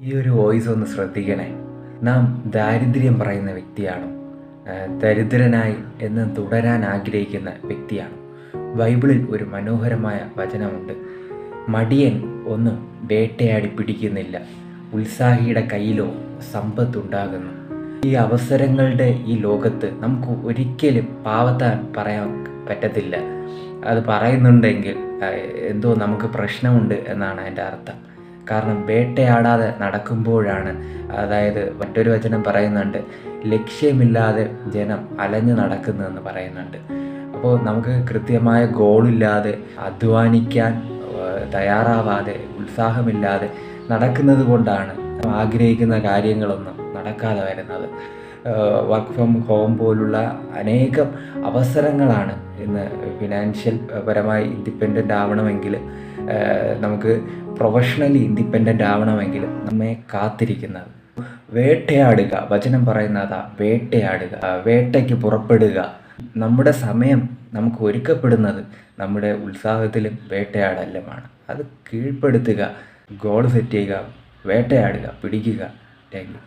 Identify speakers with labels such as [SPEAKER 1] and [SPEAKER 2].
[SPEAKER 1] ഈ ഒരു വോയിസ് ഒന്ന് ശ്രദ്ധിക്കണേ. നാം ദാരിദ്ര്യം പറയുന്ന വ്യക്തിയാണോ? ദരിദ്രനായി എന്ന് തുടരാൻ ആഗ്രഹിക്കുന്ന വ്യക്തിയാണോ? ബൈബിളിൽ ഒരു മനോഹരമായ വചനമുണ്ട്. മടിയൻ ഒന്നും വേട്ടയാടി പിടിക്കുന്നില്ല, ഉത്സാഹിയുടെ കയ്യിലോ സമ്പത്തുണ്ടാകുന്നു. ഈ അവസരങ്ങളുടെ ഈ ലോകത്ത് നമുക്ക് ഒരിക്കലും പാവത്താൻ പറയാൻ പറ്റത്തില്ല. അത് പറയുന്നുണ്ടെങ്കിൽ എന്തോ നമുക്ക് പ്രശ്നമുണ്ട് എന്നാണ് എൻ്റെ അർത്ഥം. കാരണം വേട്ടയാടാതെ നടക്കുമ്പോഴാണ്, അതായത് മറ്റൊരു വചനം പറയുന്നുണ്ട്, ലക്ഷ്യമില്ലാതെ ജനം അലഞ്ഞു നടക്കുന്നതെന്ന് പറയുന്നുണ്ട്. അപ്പോൾ നമുക്ക് കൃത്യമായ ഗോളില്ലാതെ, അധ്വാനിക്കാൻ തയ്യാറാവാതെ, ഉത്സാഹമില്ലാതെ നടക്കുന്നത് കൊണ്ടാണ് ആഗ്രഹിക്കുന്ന കാര്യങ്ങളൊന്നും നടക്കാതെ വരുന്നത്. വർക്ക് ഫ്രം ഹോം പോലുള്ള അനേകം അവസരങ്ങളാണ് ഇന്ന് ഫിനാൻഷ്യൽ പരമായി ഇൻഡിപെൻഡൻ്റ് ആവണമെങ്കിൽ, നമുക്ക് പ്രൊഫഷണലി ഇൻഡിപെൻഡൻ്റ് ആവണമെങ്കിൽ നമ്മെ കാത്തിരിക്കുന്നത്. വേട്ടയാടുക, വചനം പറയുന്നതാ, വേട്ടയാടുക, വേട്ടയ്ക്ക് പുറപ്പെടുക. നമ്മുടെ സമയം നമുക്ക് ഒരുക്കപ്പെടുന്നത് നമ്മുടെ ഉത്സാഹത്തിലും വേട്ടയാടലുമാണ്. അത് കീഴ്പ്പെടുത്തുക, ഗോൾ സെറ്റ് ചെയ്യുക, വേട്ടയാടുക, പിടിക്കുക. Thank you.